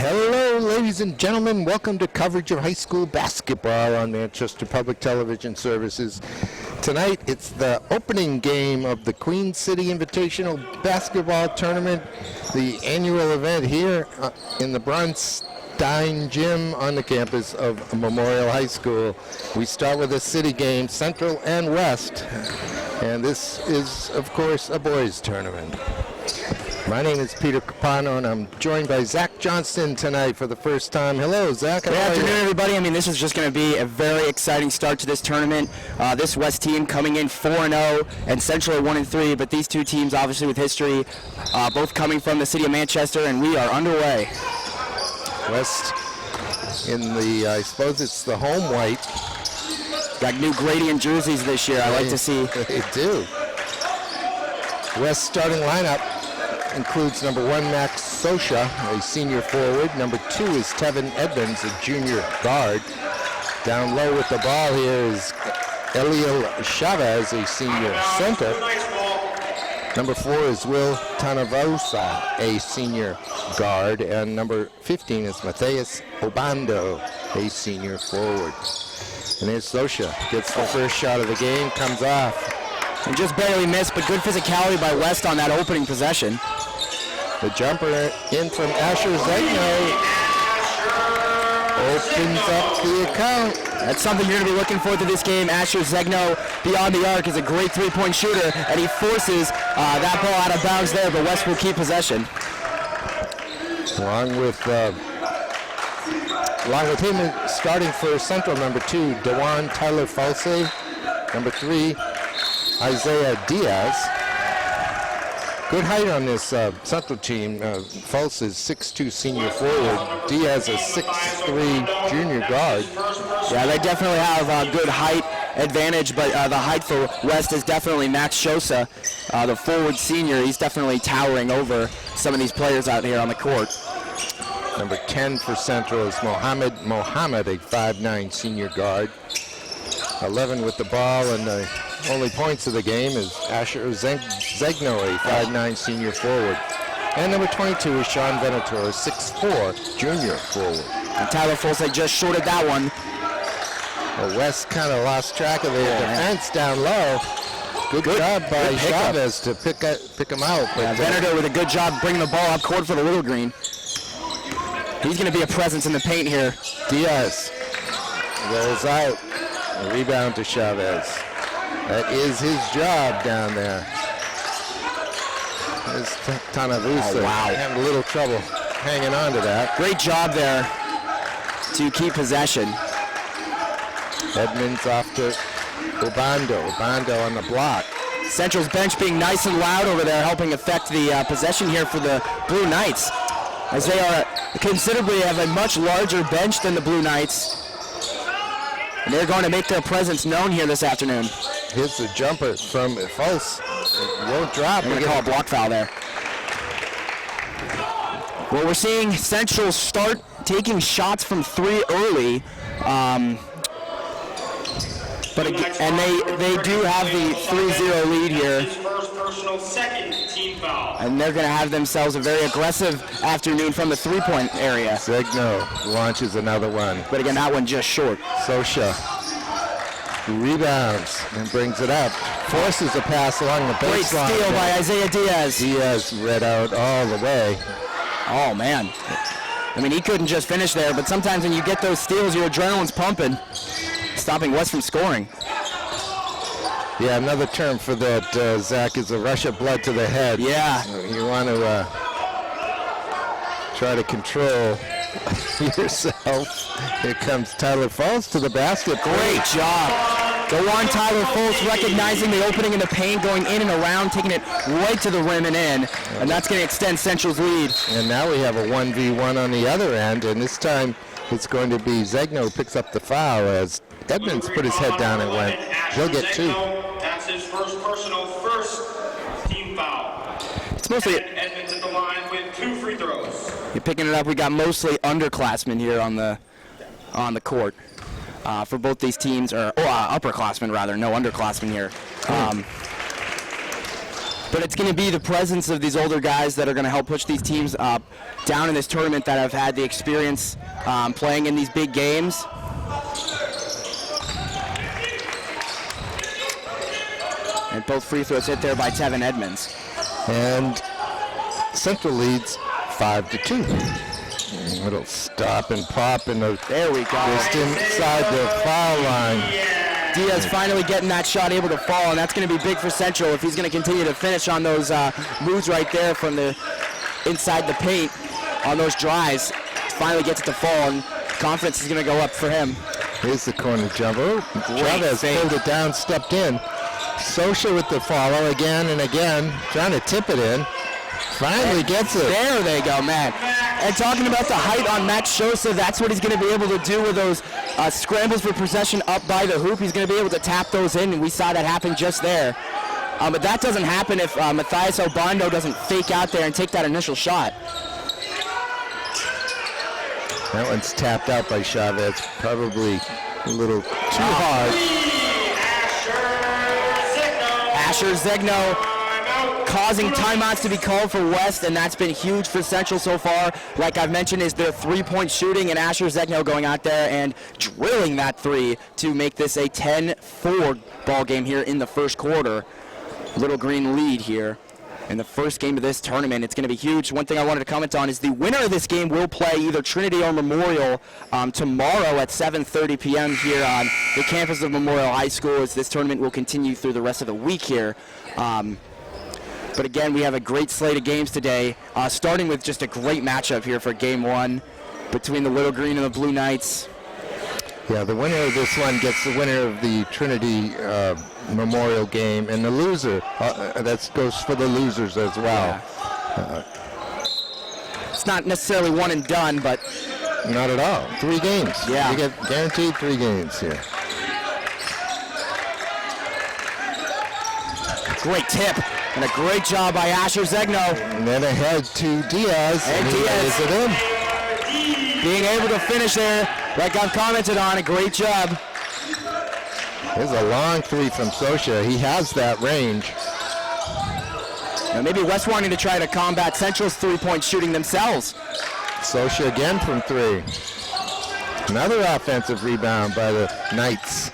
Hello, ladies and gentlemen. Welcome to coverage of high school basketball on Manchester Public Television Services. Tonight, it's the opening game of the Queen City Invitational Basketball Tournament, the annual event here in the Bronstein Gym on the campus of Memorial High School. We start with a city game, Central and West, and this is, of course, a boys' tournament. My name is Peter Capano, and I'm joined by Zach Johnston tonight for the first time. Hello, Zach. Good afternoon, everybody. I mean, this is just going to be a very exciting start to this tournament. This West team coming in 4-0 and Central at 1-3, but these two teams, obviously with history, both coming from the city of Manchester, and we are underway. West in the, I suppose it's the home white. Got new gradient jerseys this year, I like to see. They do. West starting lineup includes number 1, Max Sosha, a senior forward. Number 2 is Tevin Edmonds, a junior guard. Down low with the ball here is Eliel Chavez, a senior center. Number 4 is Will Tanavosa, a senior guard. And number 15 is Matthias Obando, a senior forward. And here's Sosha, gets the first shot of the game, comes off. And just barely missed, but good physicality by West on that opening possession. The jumper in from Asher Zegno opens up the account. That's something you're going to be looking for to this game. Asher Zegno beyond the arc is a great three-point shooter, and he forces that ball out of bounds there, but West will keep possession. Along with him starting for Central, number 2, Dewan Tyler Falsey. Number 3, Isaiah Diaz. Good height on this Central team. False is 6'2" senior forward. Diaz a 6'3" junior guard. Yeah, they definitely have a good height advantage, but the height for West is definitely Max Sosa, the forward senior. He's definitely towering over some of these players out here on the court. Number 10 for Central is Mohammed, a 5'9" senior guard. 11 with the ball, and the only points of the game is Asher Zegno, a 5'9" senior forward. And number 22 is Sean Venator, a 6'4" junior forward. And Tyler Folsey just shorted that one. Well, West kind of lost track of their defense down low. Good job by Chavez to pick him out. But Venator with a good job bringing the ball up court for the Little Green. He's going to be a presence in the paint here. Diaz rolls out. A rebound to Chavez. That is his job down there. There's Tanavusa having a little trouble hanging on to that. Great job there to keep possession. Edmonds off to Obando. Obando on the block. Central's bench being nice and loud over there, helping affect the possession here for the Blue Knights, as they are considerably have a much larger bench than the Blue Knights. And they're going to make their presence known here this afternoon. Here's the jumper from False. It won't drop. They're going to call a block foul there. Well, we're seeing Central start taking shots from 3 early. But again, they do have the 3-0 lead here. And they're going to have themselves a very aggressive afternoon from the three-point area. Zegno launches another one. But again, that one just short. Sosha rebounds and brings it up. Forces a pass along the baseline. Great steal by Isaiah Diaz. Diaz read out all the way. Oh, man. I mean, he couldn't just finish there, but sometimes when you get those steals, your adrenaline's pumping, stopping West from scoring. Yeah, another term for that, Zach, is a rush of blood to the head. Yeah. You want to try to control yourself. Here comes Tyler Falls to the basket. Great job. Go on, Tyler Falls, recognizing the opening in the paint, going in and around, taking it right to the rim and in. And that's going to extend Central's lead. And now we have a 1v1 on the other end, and this time it's going to be Zegno who picks up the foul as Edmonds put his head down and went. He'll get 2. That's his first team foul. It's mostly Edmonds at the line with 2 free throws. You're picking it up. We got mostly underclassmen here on the court for both these teams, or upperclassmen rather. No underclassmen here. But it's going to be the presence of these older guys that are going to help push these teams up down in this tournament that have had the experience playing in these big games. And both free throws hit there by Tevin Edmonds. And Central leads 5-2. Little stop and pop in the There we go. just inside the foul line. Diaz finally getting that shot, able to fall, and that's going to be big for Central if he's going to continue to finish on those moves right there from the inside the paint on those drives. Finally gets it to fall, and confidence is going to go up for him. Here's the corner jumper. Chavez pulled it down, stepped in. Socha with the follow again and again, trying to tip it in. Finally gets it. There they go, man. And talking about the height on Max Sosa, that's what he's going to be able to do with those scrambles for possession up by the hoop. He's going to be able to tap those in, and we saw that happen just there. But that doesn't happen if Matthias Obando doesn't fake out there and take that initial shot. That one's tapped out by Chavez, probably a little too hard. Asher Zegno causing timeouts to be called for West, and that's been huge for Central so far. Like I've mentioned, is their three-point shooting, and Asher Zegno going out there and drilling that three to make this a 10-4 ball game here in the first quarter. Little Green lead here in the first game of this tournament. It's going to be huge. One thing I wanted to comment on is the winner of this game will play either Trinity or Memorial tomorrow at 7:30 p.m. here on the campus of Memorial High School, as this tournament will continue through the rest of the week here. But again, we have a great slate of games today, starting with just a great matchup here for Game 1 between the Little Green and the Blue Knights. Yeah, the winner of this one gets the winner of the Trinity Memorial game, and the loser, that goes for the losers as well. Yeah. It's not necessarily one and done, but... Not at all. 3 games. Yeah. You get guaranteed 3 games here. Great tip. And a great job by Asher Zegno. And then ahead to Diaz. And he Diaz lays it in. being able to finish there, like I've commented on, a great job. There's a long three from Socha. He has that range. Now maybe West wanting to try to combat Central's three-point shooting themselves. Socha again from 3. Another offensive rebound by the Knights.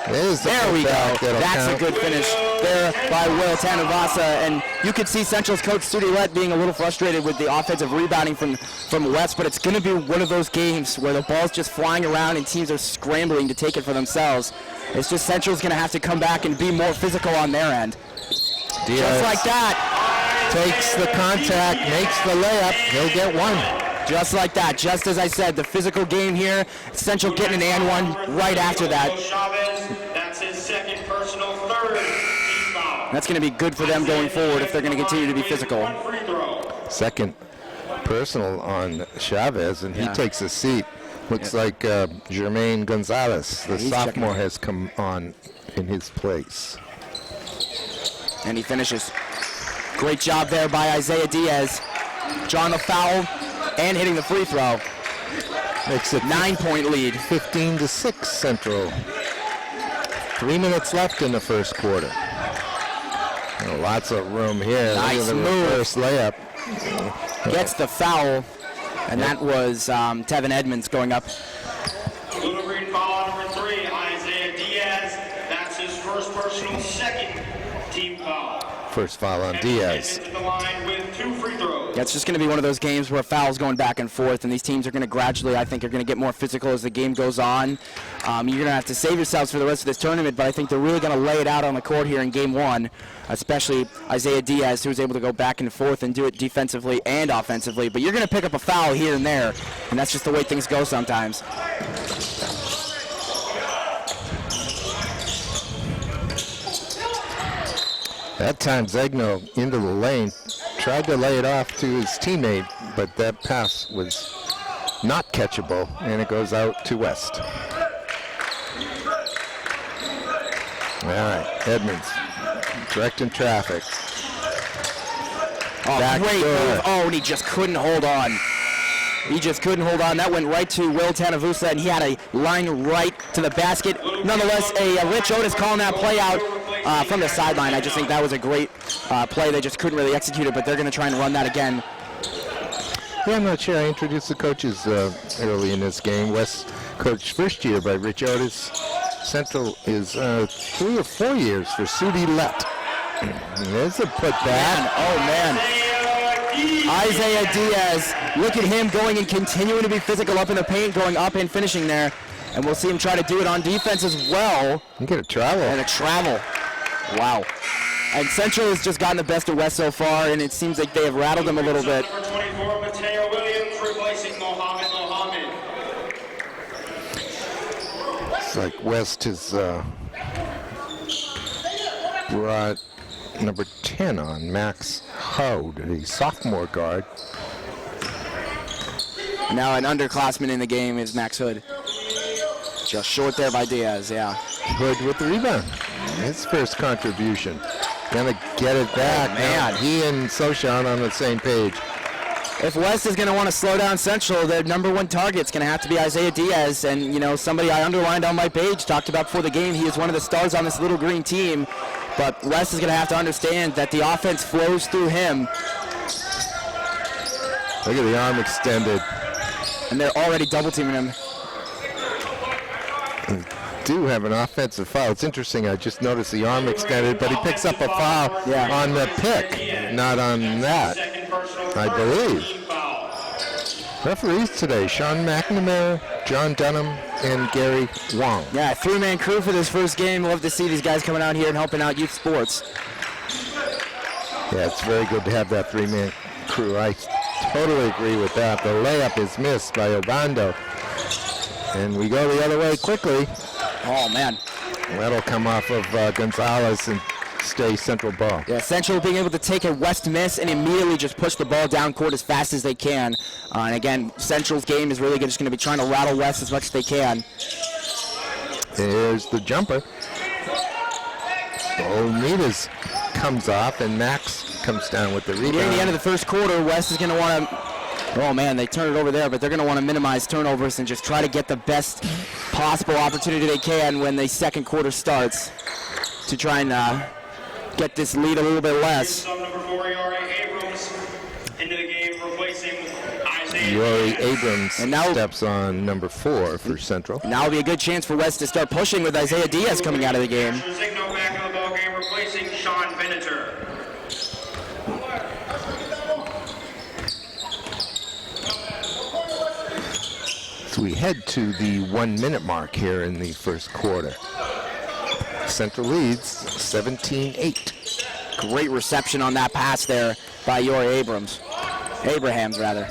There we go. That's a good finish there by Will Tanavasa. And you could see Central's coach, Studi Lett, being a little frustrated with the offensive rebounding from West, but it's going to be one of those games where the ball's just flying around and teams are scrambling to take it for themselves. It's just Central's going to have to come back and be more physical on their end. Diaz just like that. Takes the contact, makes the layup. He'll get 1. Just like that. Just as I said, the physical game here. Central getting an and one right after that. That's his second personal, third team foul. That's going to be good for them going forward if they're going to continue to be physical. Second personal on Chavez, and he takes a seat. Looks like Jermaine Gonzalez, the sophomore, has come on in his place. And he finishes. Great job there by Isaiah Diaz. Drawing a foul and hitting the free throw. Makes it 9-point lead. 15-6 Central. 3 minutes left in the first quarter. Oh, lots of room here. Nice Look at the move. reverse layup. Gets the foul, and that was Tevin Edmonds going up. Little Green foul number 3, Isaiah Diaz. That's his first personal, second team foul. First foul on Diaz. Edmonds at the line with 2 free throws. Yeah, it's just going to be one of those games where fouls going back and forth, and these teams are going to gradually, I think, are going to get more physical as the game goes on. You're going to have to save yourselves for the rest of this tournament, but I think they're really going to lay it out on the court here in Game 1, especially Isaiah Diaz, who was able to go back and forth and do it defensively and offensively. But you're going to pick up a foul here and there, and that's just the way things go sometimes. That time Zegno into the lane, tried to lay it off to his teammate, but that pass was not catchable, and it goes out to West. All right, Edmonds directing traffic. Oh, great move. Oh, and he just couldn't hold on. He just couldn't hold on. That went right to Will Tanavusa, and he had a line right to the basket. Nonetheless, Rich Otis calling that play out. from the sideline. I just think that was a great play. They just couldn't really execute it, but they're going to try and run that again. Yeah, I'm not sure. I introduced the coaches early in this game. West coached first year by Rich Otis. Central is 3 or 4 years for Sudi Lett. There's a putback. Oh, man. Isaiah Diaz, look at him going and continuing to be physical up in the paint, going up and finishing there. And we'll see him try to do it on defense as well. You get a travel. And a travel. Wow. And Central has just gotten the best of West so far, and it seems like they have rattled them a little bit. Number 24, Mateo Williams, replacing Mohammed. It's like West has brought number 10 on, Max Howd, a sophomore guard. Now an underclassman in the game is Max Hood. Just short there by Diaz, yeah. Hood with the rebound. His first contribution. Gonna get it back. man. Now he and Soshan on the same page. If West is going to want to slow down Central, their number one target's going to have to be Isaiah Diaz. And, you know, somebody I underlined on my page, talked about before the game, he is one of the stars on this little green team. But West is going to have to understand that the offense flows through him. Look at the arm extended. And they're already double teaming him. Do have an offensive foul. It's interesting. I just noticed the arm extended, but he picks up a foul on the pick, not on that, I believe. Referees today, Sean McNamara, John Dunham, and Gary Wong. Yeah, three-man crew for this first game. Love to see these guys coming out here and helping out youth sports. Yeah, it's very good to have that three-man crew. I totally agree with that. The layup is missed by Obando. And we go the other way quickly. Oh, man. That'll come off of Gonzalez and stay Central ball. Yeah, Central being able to take a West miss and immediately just push the ball down court as fast as they can. And again, Central's game is really just going to be trying to rattle West as much as they can. There's the jumper. Olmitas comes off and Max comes down with the rebound. Near the end of the first quarter, West is going to want to... Oh, man, they turn it over there, but they're going to want to minimize turnovers and just try to get the best possible opportunity they can when the second quarter starts to try and get this lead a little bit less. Number 4, Yori Abrams into the game, replacing Isaiah. Yori Abrams And now- steps on number 4 for Central. Now will be a good chance for West to start pushing with Isaiah Diaz coming out of the game. Zigno back in the ball game, replacing Sean Venator. So we head to the 1 minute mark here in the first quarter. Central leads 17-8. Great reception on that pass there by Yori Abrams. Abrahams, rather.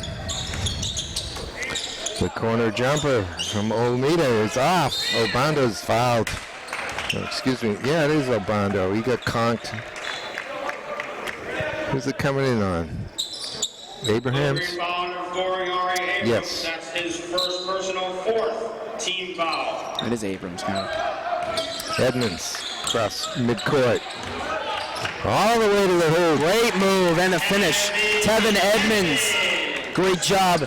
The corner jumper from Olmida is off. Obando's fouled. Oh, excuse me. Yeah, it is Obando. He got conked. Who's it coming in on? Abrahams? Yes. That's his first personal, 4th team foul. It is Abrams now. Edmonds across midcourt. All the way to the hoop. Great move and the finish. Tevin Edmonds. Great job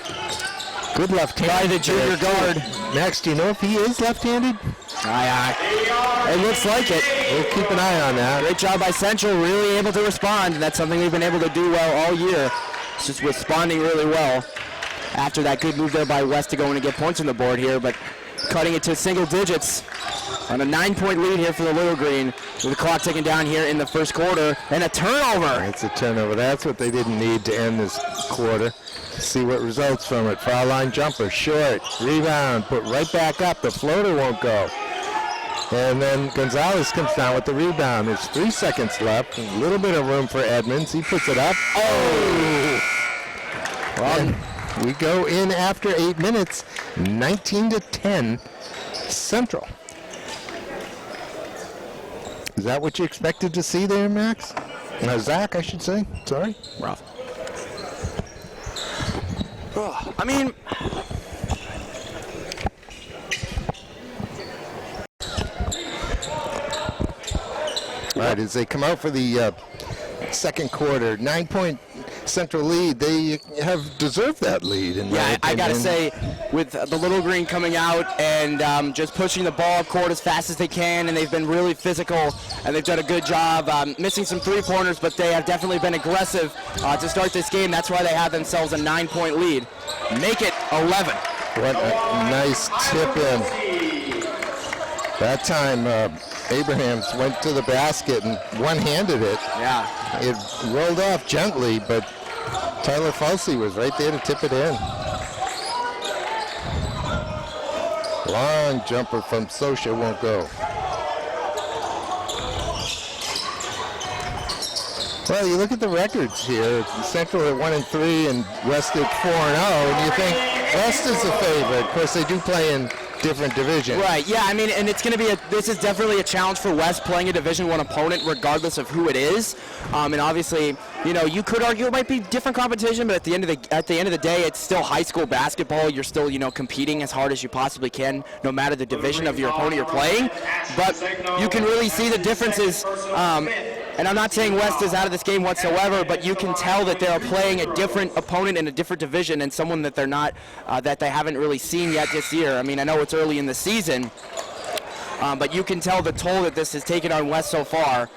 Good left-handed by the junior there, too. guard. Max, do you know if he is left-handed? It looks like it. We'll keep an eye on that. Great job by Central, really able to respond. And that's something we've been able to do well all year. It's just responding really well after that good move there by West to go in and get points on the board here, but cutting it to single digits on a 9-point lead here for the Little Green with the clock ticking down here in the first quarter, and a turnover. It's a turnover. That's what they didn't need to end this quarter. See what results from it. Foul line jumper, short, rebound, put right back up. The floater won't go. And then Gonzalez comes down with the rebound. There's 3 seconds left. A little bit of room for Edmonds. He puts it up. Oh! Well, we go in after 8 minutes, 19-10, Central. Is that what you expected to see there, Max? Zach, I should say. Sorry. Rough. I mean, all right, as they come out for the second quarter, 9-point Central lead. They have deserved that lead. In my Yeah, I got to opinion. say, with the Little Green coming out and just pushing the ball up court as fast as they can, and they've been really physical, and they've done a good job missing some three-pointers, but they have definitely been aggressive to start this game. That's why they have themselves a 9-point lead. Make it 11. What a nice tip in. That time, Abrahams went to the basket and one-handed it. Yeah. It rolled off gently, but Tyler Falsey was right there to tip it in. Long jumper from Sosha won't go. Well, you look at the records here. Central at 1-3 and West at 4-0, and you think West is the favorite. Of course, they do play in different divisions. Right, yeah, I mean, and it's going to be this is definitely a challenge for West playing a Division I opponent regardless of who it is. And obviously, you know, you could argue it might be different competition, but at the end of the day, it's still high school basketball. You're still, you know, competing as hard as you possibly can, no matter the division of your opponent you're playing. But you can really see the differences. And I'm not saying West is out of this game whatsoever, but you can tell that they're playing a different opponent in a different division and someone that they're not, that they haven't really seen yet this year. I mean, I know it's early in the season, but you can tell the toll that this has taken on West so far.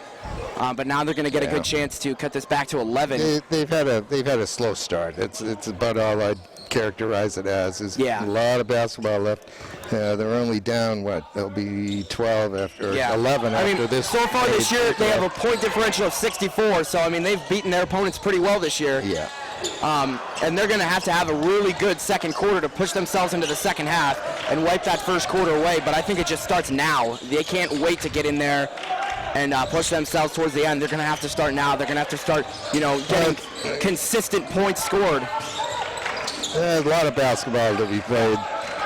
But now they're going to get a good chance to cut this back to 11. They've had a slow start. It's about all I'd characterize it as. There's a lot of basketball left. They're only down, what, they'll be 12 after, 11 after this. So far this year, they have a point differential of 64, so, I mean, they've beaten their opponents pretty well this year. Yeah. And they're going to have a really good second quarter to push themselves into the second half and wipe that first quarter away, but I think it just starts now. They can't wait to get in there and push themselves towards the end. They're going to have to start now. They're going to have to start, you know, getting consistent points scored. There's a lot of basketball to be played,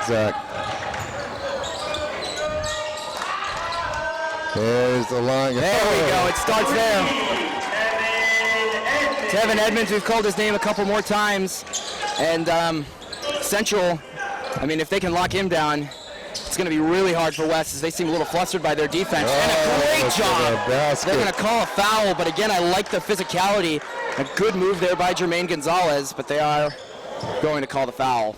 Zach. There's the line. There we go. It starts there. Tevin Edmonds, we've called his name a couple more times. And Central, I mean, if they can lock him down, it's going to be really hard for West as they seem a little flustered by their defense. And a great job. They're going to call a foul, but again, I like the physicality. A good move there by Jermaine Gonzalez, but they are going to call the foul.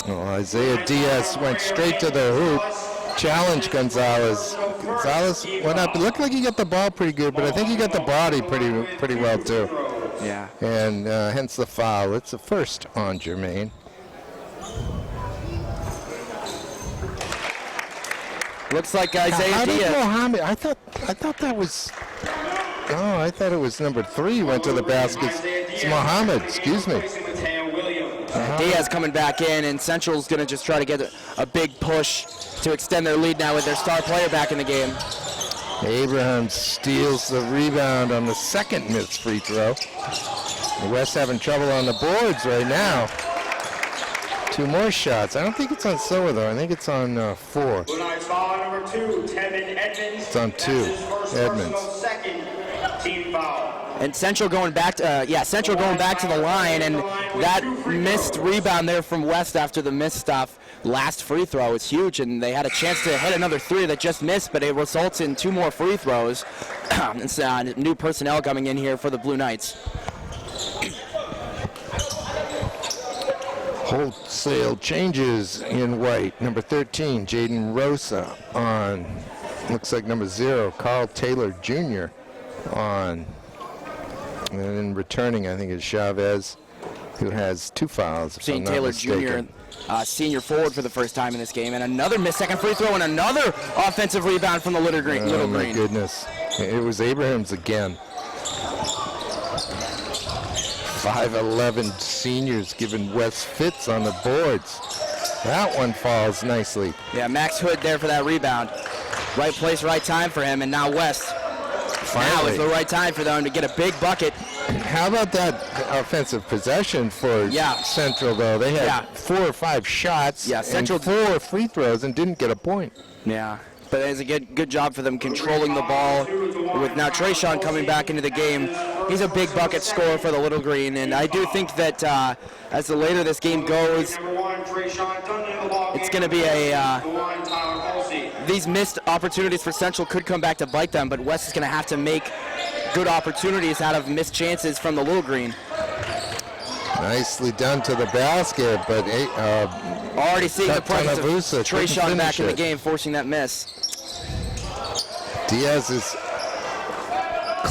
Oh, Isaiah Diaz went straight to the hoop. Challenged Gonzalez. Gonzalez went up. It looked like he got the ball pretty good, but I think he got the body pretty well too. Yeah. And hence the foul. It's the first on Jermaine. Looks like Isaiah How did Diaz. Mohammed? I thought that was. Oh, I thought it was number 3 went to the basket. It's Mohammed. Excuse me. Diaz coming back in, and Central's going to just try to get a big push to extend their lead now with their star player back in the game. Abraham steals the rebound on the second missed free throw. The West having trouble on the boards right now. 2 more shots. I don't think it's on Soa though. I think it's on 4. Blue Knights foul number 2, Tevin Edmonds. It's on 2. That's his first Edmonds. personal second team foul. And Central going back to Central going back to the line, and that missed rebound there from West after the missed last free throw is huge, and they had a chance to hit another 3 that just missed, but it results in 2 more free throws. It's new personnel coming in here for the Blue Knights. Wholesale changes in white. Number 13, Jaden Rosa on. Looks like number 0, Carl Taylor Jr. on. And then returning, I think, is Chavez, who has 2 fouls. If Seeing I'm not Taylor mistaken. Jr., senior forward for the first time in this game, and another missed second free throw and another offensive rebound from the Little Green. Oh, my goodness. It was Abrahams again. 5'11" seniors giving West fits on the boards. That one falls nicely. Yeah, Max Hood there for that rebound. Right place, right time for him, and now West. Now is the right time for them to get a big bucket. How about that offensive possession for Central, though? They had 4 or 5 shots and 4 free throws and didn't get a point. Yeah, but it's a good job for them controlling the ball. With now Trayshawn coming back into the game, he's a big bucket scorer for the Little Green, and I do think that as the later this game goes, it's going to be these missed opportunities for Central could come back to bite them, but West is going to have to make good opportunities out of missed chances from the Little Green. Nicely done to the basket, but Already seeing the presence Tanavusa of Trey couldn't Sean back finish in the it. game, forcing that miss. Diaz's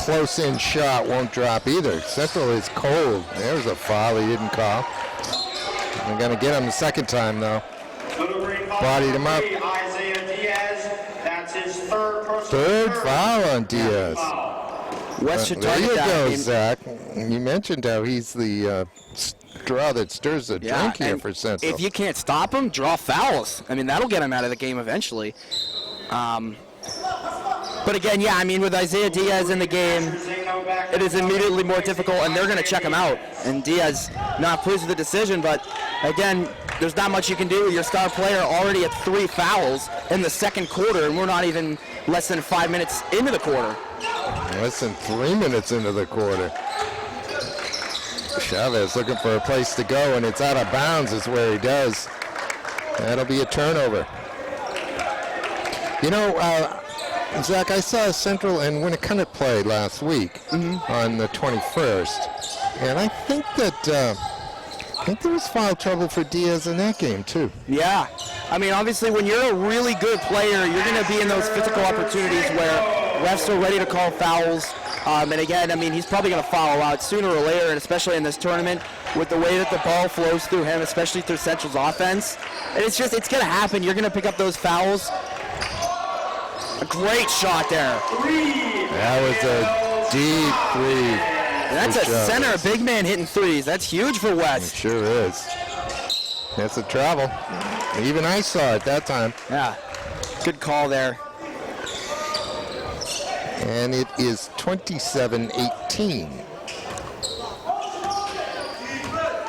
close-in shot won't drop either. Central is cold. There's a foul he didn't call. They're going to get him the second time, though. Bodied him up. Isaiah Diaz, that's his third personal Third foul on Diaz. West should There target you that. go, I mean, Zach. You mentioned how he's the straw that stirs the drink here and for Central. if you can't stop him, draw fouls. I mean, that'll get him out of the game eventually. But again, yeah, I mean, with Isaiah Diaz in the game, it is immediately more difficult, and they're going to check him out. And Diaz not pleased with the decision, but again, there's not much you can do. Your star player already at 3 fouls in the second quarter, and we're not even less than 5 minutes into the quarter. Less than 3 minutes into the quarter. Chavez looking for a place to go, and it's out of bounds is where he does. That'll be a turnover. You know, Zach, I saw Central and Winnicott play last week on the 21st, and I think that there was foul trouble for Diaz in that game too. Yeah. I mean, obviously, when you're a really good player, you're going to be in those physical opportunities where refs are ready to call fouls. And again, I mean, he's probably going to foul out sooner or later, and especially in this tournament, with the way that the ball flows through him, especially through Central's offense. And it's going to happen. You're going to pick up those fouls. A great shot there. That was a deep three. That's a center, a big man hitting threes. That's huge for It West. sure is. That's a travel. Even I saw it that time. Yeah, good call there. And it is 27-18.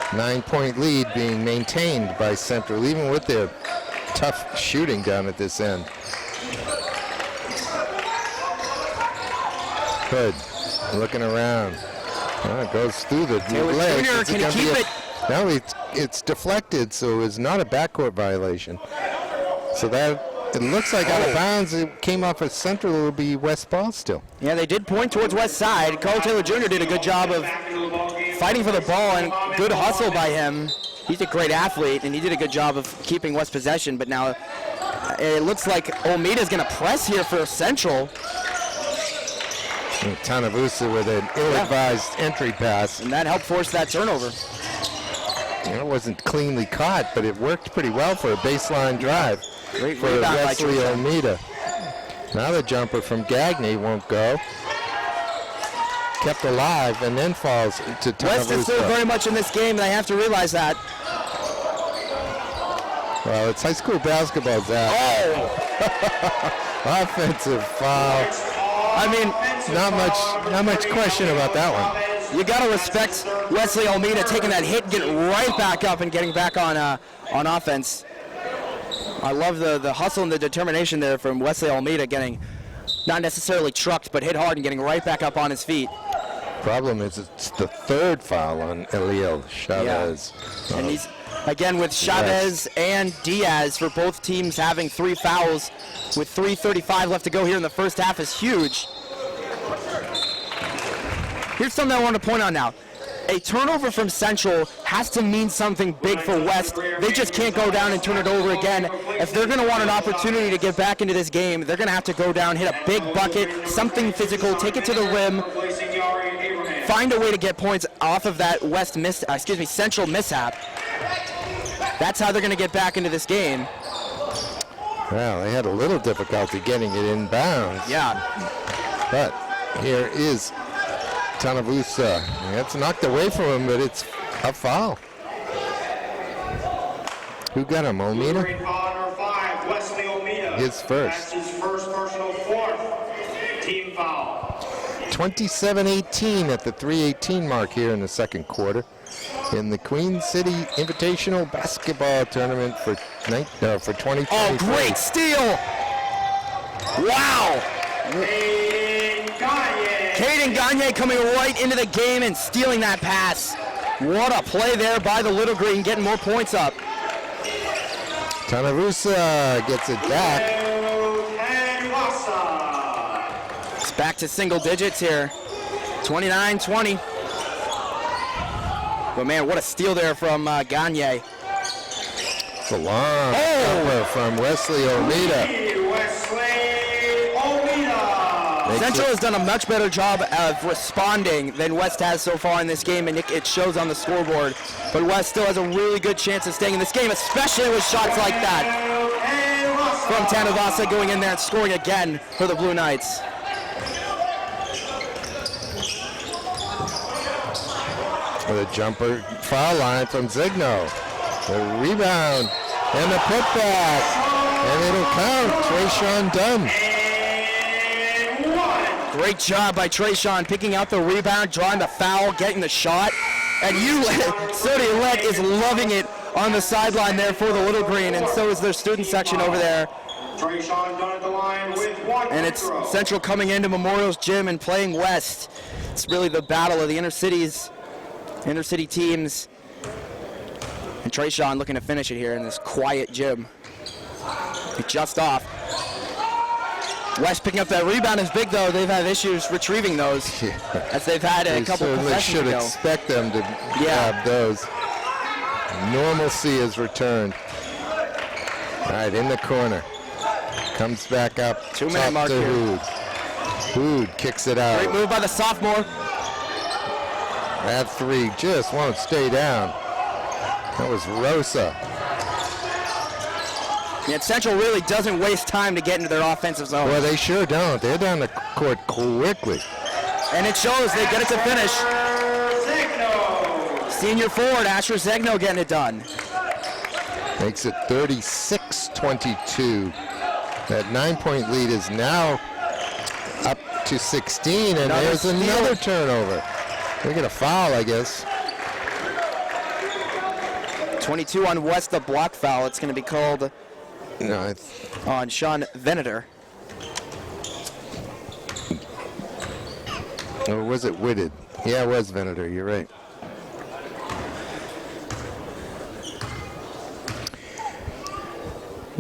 9-point lead being maintained by Central, even with their tough shooting down at this end. Good. Looking around. It goes through the Taylor legs. Jr., It's can he gonna be keep a- it? No, it's deflected, so it's not a backcourt violation. So that, it looks like out of bounds. It came off of Central. It will be West ball still. Yeah, they did point towards West side. Carl Taylor Jr. did a good job of fighting for the ball, and good hustle by him. He's a great athlete, and he did a good job of keeping West possession, but now it looks like Olmeda's going to press here for Central. And Tanavusa with an ill-advised entry pass. And that helped force that turnover. It wasn't cleanly caught, but it worked pretty well for a baseline drive Great for rebound by Wesley Teresa. Olmeda. Now the jumper from Gagne won't go. Kept alive and then falls to West is still Tanavusa. very much in this game, and they have to realize that. Well, it's high school basketball, Zach. Oh! Offensive foul. I mean, Not much question about that one. you got to respect Wesley Olmeda taking that hit, getting right back up, and getting back on offense. I love the hustle and the determination there from Wesley Olmeda, getting not necessarily trucked, but hit hard and getting right back up on his feet. Problem is it's the third foul on Eliel Chavez. And he's, again, with Chavez and Diaz for both teams having 3 fouls with 3:35 left to go here in the first half is huge. Here's something I want to point out now. A turnover from Central has to mean something big for West. They just can't go down and turn it over again. If they're going to want an opportunity to get back into this game, they're going to have to go down, hit a big bucket, something physical, take it to the rim, find a way to get points off of that Central mishap. That's how they're going to get back into this game. Well, they had a little difficulty getting it in bounds. Yeah. But here is Tanavusa. It's knocked away from him, but it's a foul. Who got him, Olmeda? Wesley Olmeda. His first. That's his first personal, 4th team foul. 27-18 at the 3:18 mark here in the second quarter in the Queen City Invitational Basketball Tournament for 2023. Oh, great steal! Wow! Caden Gagne coming right into the game and stealing that pass. What a play there by the Little Green, getting more points up. Tanavusa gets it back. It's back to single digits here. 29-20. But man, what a steal there from Gagne. It's a long jumper from Wesley Olmeda. Wesley Olmeda. Central has done a much better job of responding than West has so far in this game, and it shows on the scoreboard. But West still has a really good chance of staying in this game, especially with shots like that from Tanavasa going in there and scoring again for the Blue Knights. The jumper foul line from Zigno. The rebound and the putback. And it'll count. Trayshawn Dunn. Great job by Trayshawn picking out the rebound, drawing the foul, getting the shot. And Sodi Let is loving it on the sideline there for the Little Green, and so is their student section over there. Trayshawn Dunn at the line with one. And it's Central coming into Memorial's Gym and playing West. It's really the battle of the inner city teams. And Trayshawn looking to finish it here in this quiet gym. Just off. West picking up that rebound is big, though. They've had issues retrieving those, as they've had a couple of possessions should ago. expect them to grab those. Normalcy has returned. All right, in the corner. Comes back up. 2-minute mark to here. Hood. Hood kicks it out. Great move by the sophomore. That three just won't stay down. That was Rosa. Yeah, Central really doesn't waste time to get into their offensive zone. Well, they sure don't. They're down the court quickly. And it shows they get it to finish. Senior forward Asher Zegno getting it done. Makes it 36-22. That 9-point lead is now up to 16, and there's another turnover. They get a foul, I guess. 22 on West, the block foul. It's going to be called on Sean Venator. Or was it Whitted? Yeah, it was Venator. You're right.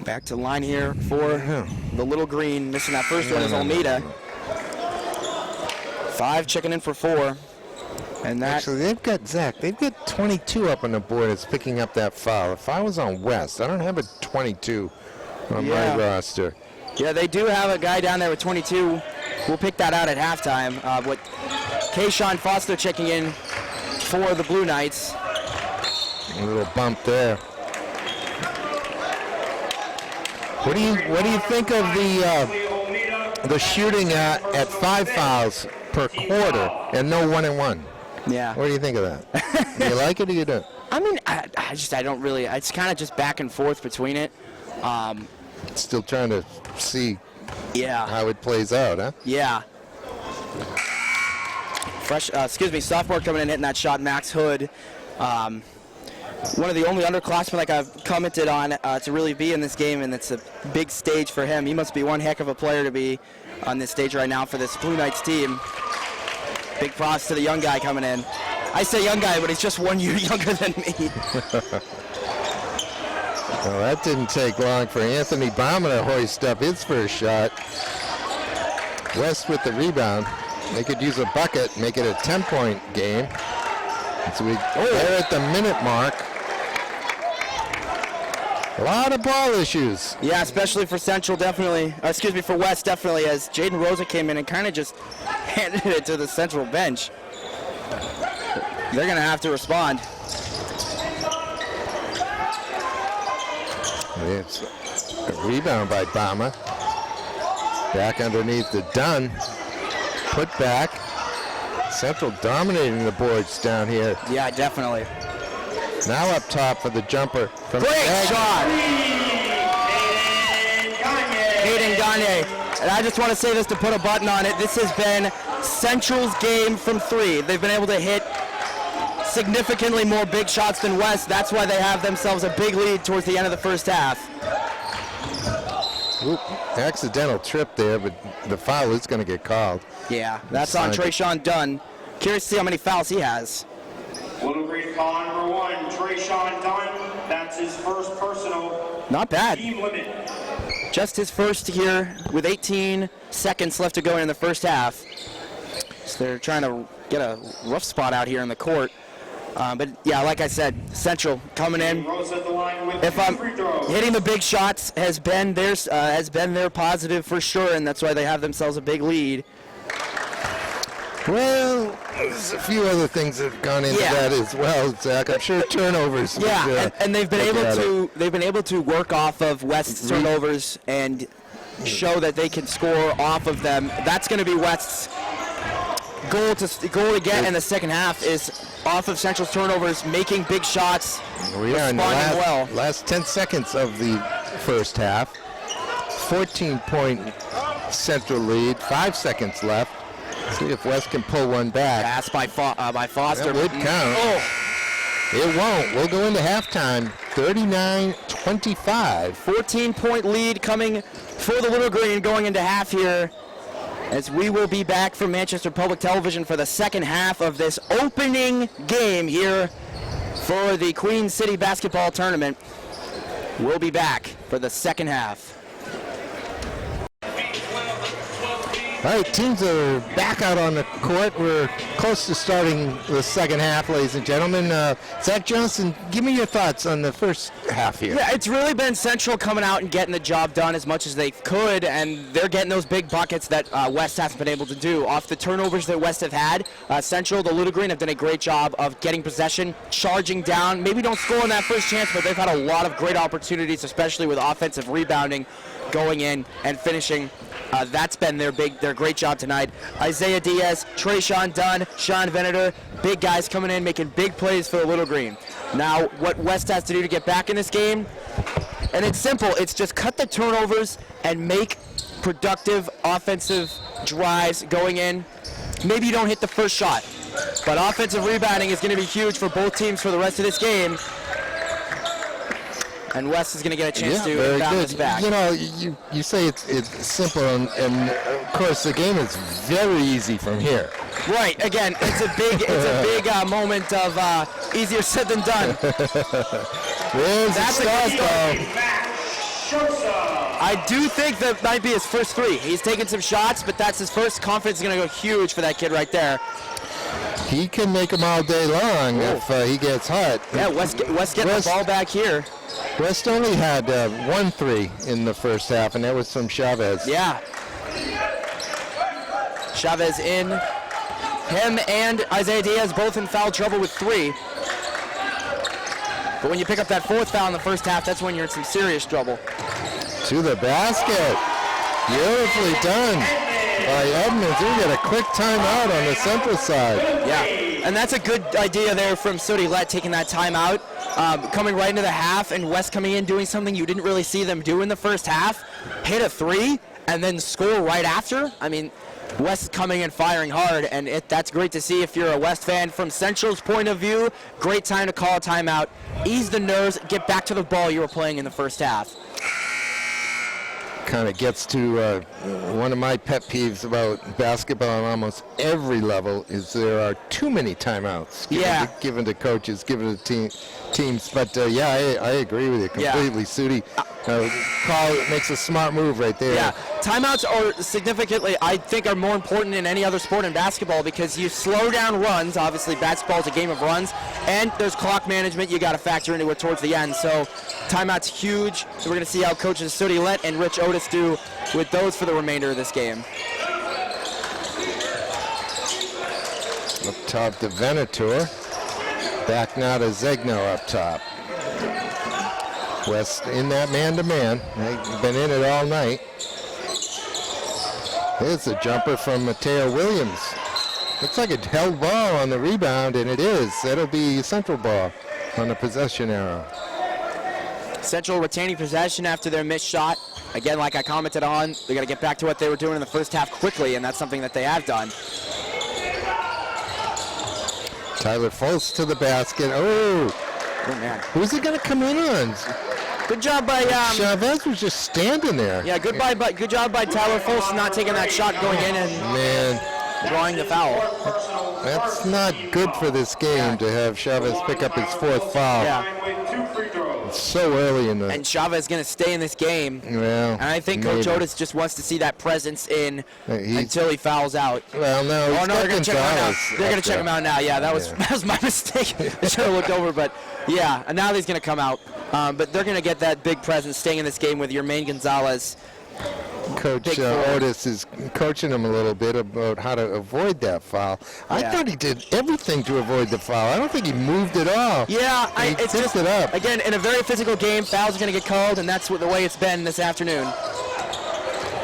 Back to the line here for the Little Green. Missing that first one is Almeida. 5 checking in for 4. And that Actually, they've got 22 up on the board. It's picking up that foul. If I was on West, I don't have a 22 on my roster. Yeah, they do have a guy down there with 22. We'll pick that out at halftime. With Kayshawn Foster checking in for the Blue Knights. A little bump there. What do you think of the shooting at 5 fouls per quarter and no 1-and-1? Yeah. What do you think of that? Do you like it or you don't? I mean, I don't really. It's kind of just back and forth between it. Still trying to see Yeah. how it plays out, huh? Yeah. Sophomore coming in hitting that shot, Max Hood. One of the only underclassmen, like I've commented on, to really be in this game, and it's a big stage for him. He must be one heck of a player to be on this stage right now for this Blue Knights team. Big props to the young guy coming in. I say young guy, but he's just 1 year younger than me. Well, that didn't take long for Anthony Bauman to hoist up his first shot. West with the rebound. They could use a bucket, make it a 10-point game. So they're at the minute mark. A lot of ball issues. Yeah, especially for Central, definitely. For West, definitely, as Jaden Rosa came in and kind of just handed it to the Central bench. They're going to have to respond. It's a rebound by Bama. Back underneath the Dunn. Put back. Central dominating the boards down here. Yeah, definitely. Now up top for the jumper from Great shot! Hayden Gagne. And I just want to say this to put a button on it. This has been Central's game from 3. They've been able to hit significantly more big shots than West. That's why they have themselves a big lead towards the end of the first half. Oop, accidental trip there, but the foul is going to get called. Yeah, that's on Trayshawn Dunn. Curious to see how many fouls he has. Little Green foul number 1, Trayshawn Dunn. That's his first personal. Not bad. Team limit. Just his first here with 18 seconds left to go in the first half. So they're trying to get a rough spot out here in the court. But yeah, like I said, Central coming in. Rose at the line with If I'm free throws. hitting the big shots has been their positive for sure, and that's why they have themselves a big lead. Well, there's a few other things that have gone into Yeah. that as well, Zach. I'm sure turnovers. Yeah, would, and they've been look able at it. to work off of West's turnovers and show that they can score off of them. That's going to be West's goal to get in the second half is off of Central's turnovers, making big shots, We are in the responding well. last 10 seconds of the first half. 14-point Central lead. 5 seconds left. See if West can pull one back. Pass by Foster. That would count. Oh, It won't. We'll go into halftime. 39-25. 14-point lead coming for the Little Green going into half here, as we will be back from Manchester Public Television for the second half of this opening game here for the Queen City Basketball Tournament. We'll be back for the second half. All right, teams are back out on the court. We're close to starting the second half, ladies and gentlemen. Zach Johnson, give me your thoughts on the first half here. Yeah, it's really been Central coming out and getting the job done as much as they could, and they're getting those big buckets that West hasn't been able to do. Off the turnovers that West have had, Central, the Little Green, have done a great job of getting possession, charging down. Maybe don't score on that first chance, but they've had a lot of great opportunities, especially with offensive rebounding, going in and finishing. That's been their great job tonight. Isaiah Diaz, Trayshawn Dunn, Sean Venator, big guys coming in, making big plays for the Little Green. Now, what West has to do to get back in this game, and it's simple, it's just cut the turnovers and make productive offensive drives going in. Maybe you don't hit the first shot, but offensive rebounding is going to be huge for both teams for the rest of this game. And West is going to get a chance to very bounce good. back. You know, you say it's simple, and of course the game is very easy from here. Right. Again, it's a big moment of easier said than done. There's That's the a start, good though. Shosa. I do think that might be his first three. He's taken some shots, but that's his first. Confidence is going to go huge for that kid right there. He can make them all day long if he gets hot. Yeah, West getting the ball back here. West only had 1 3 in the first half, and that was from Chavez. Yeah. Chavez in. Him and Isaiah Diaz both in foul trouble with 3. But when you pick up that 4th foul in the first half, that's when you're in some serious trouble. To the basket. Beautifully done by Edmonds. We get a quick timeout on the Central side. Yeah, and that's a good idea there from Sodi Lett, taking that timeout, coming right into the half, and West coming in doing something you didn't really see them do in the first half, hit a 3, and then score right after. I mean, West coming and firing hard, and that's great to see if you're a West fan. From Central's point of view, great time to call a timeout, ease the nerves, get back to the ball you were playing in the first half. Kind of gets to one of my pet peeves about basketball on almost every level is there are too many timeouts given to coaches, given to teams. But I agree with you completely. Sudi makes a smart move right there. Yeah, timeouts are significantly, I think, are more important in any other sport in basketball because you slow down runs. Obviously, basketball is a game of runs, and there's clock management you got to factor into it towards the end. So timeouts huge. So we're going to see how coaches Sudi Lett and Rich Otis do with those for the remainder of this game. Up top to Venator. Back now to Zegno up top. West in that man-to-man. They've been in it all night. Here's a jumper from Mateo Williams. Looks like a held ball on the rebound, and it is. That'll be Central ball on the possession arrow. Central retaining possession after their missed shot. Again, like I commented on, they got to get back to what they were doing in the first half quickly, and that's something that they have done. Tyler Fultz to the basket. Oh man. Who's it going to come in on? Good job by Chavez was just standing there. Yeah, good job by Tyler Fultz not taking that shot going in and drawing the foul. That's not good for this game to have Chavez pick up his 4th foul. Yeah. It's so early in the. And Chavez is going to stay in this game. Well, and I think Coach Otis just wants to see that presence in until he fouls out. Well, no. Oh, no, they're going to check him out now. They're going to check him out now. Yeah, that was my mistake. I should have looked over, but yeah, and now he's going to come out. But they're going to get that big presence staying in this game with Yermaine Gonzalez. Coach Otis is coaching him a little bit about how to avoid that foul. I thought he did everything to avoid the foul. I don't think he moved at all. Yeah, it's just it up. Again, in a very physical game, fouls are going to get called, and that's the way it's been this afternoon.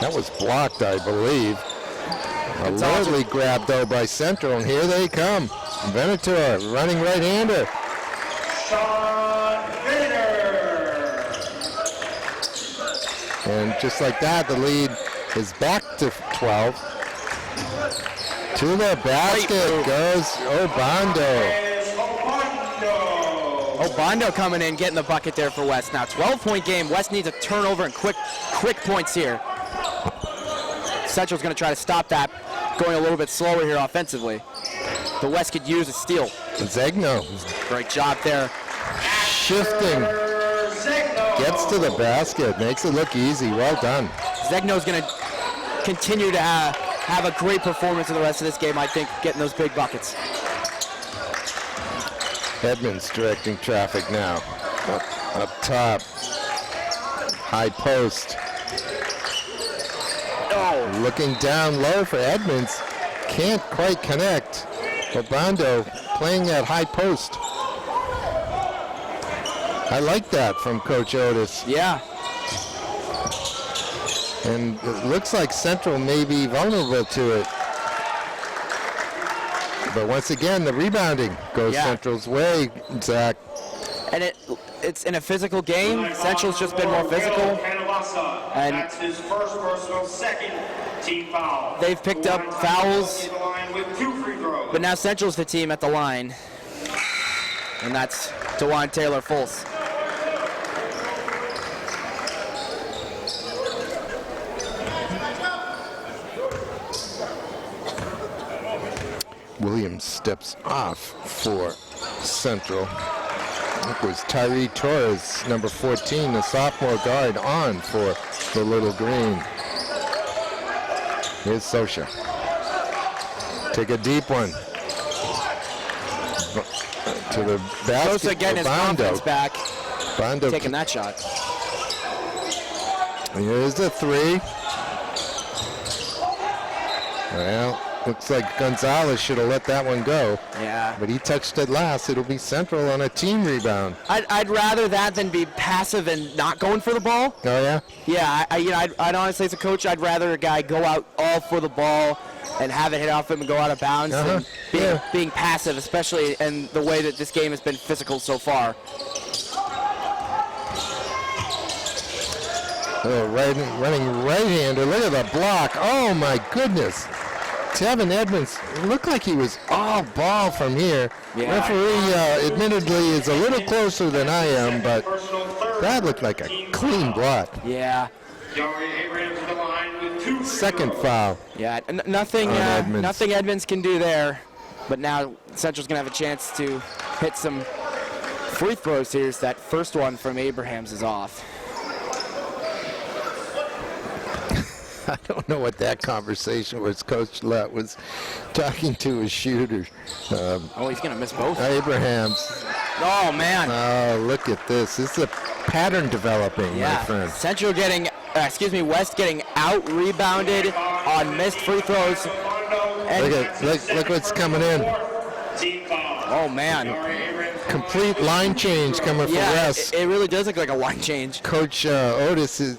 That was blocked, I believe. A lovely grab, though, by Central, and here they come. Venator, running right-hander. And just like that, the lead is back to 12. To the basket goes Obando. Obando coming in, getting the bucket there for West. Now, 12-point game. West needs a turnover and quick points here. Central's going to try to stop that, going a little bit slower here offensively. But West could use a steal. Zegno. Great job there. Shifting. Gets to the basket, makes it look easy. Well done. Zegno's going to continue to have a great performance in the rest of this game, I think, getting those big buckets. Edmonds directing traffic now. Up top. High post. Oh. Looking down low for Edmonds. Can't quite connect. Obando playing that high post. I like that from Coach Otis. Yeah. And it looks like Central may be vulnerable to it. But once again, the rebounding goes Central's way, Zach. And it's in a physical game. Central's just been more physical. And that's his first personal, second team foul. They've picked up fouls. But now Central's the team at the line. And that's DeJuan Taylor-Fultz. Williams steps off for Central. It was Tyree Torres, number 14, the sophomore guard, on for the Little Green. Here's Sosha. Take a deep one. To the basket. Sosa getting his confidence back. Bondo taking that shot. Here's the three. Well, looks like Gonzalez should have let that one go. Yeah. But he touched it last. It'll be Central on a team rebound. I'd rather that than be passive and not going for the ball. Oh, yeah? Yeah, I'd honestly, as a coach, I'd rather a guy go out all for the ball and have it hit off him and go out of bounds than being passive, especially in the way that this game has been physical so far. Oh, running right-hander. Look at the block. Oh, my goodness. Tevin Edmonds looked like he was all ball from here. Yeah. Referee admittedly is a little closer than I am, but that looked like a clean block. Yeah. Second foul. Yeah, nothing Edmonds can do there. But now Central's going to have a chance to hit some free throws here. So that first one from Abrahams is off. I don't know what that conversation was. Coach Lett was talking to his shooter. Oh, he's going to miss both. Abrahams. Oh, man. Oh, look at this. This is a pattern developing, my friend. Central West getting out-rebounded on missed free throws. Look what's coming in. Oh, man. Complete line change coming from West. It really does look like a line change. Coach Otis has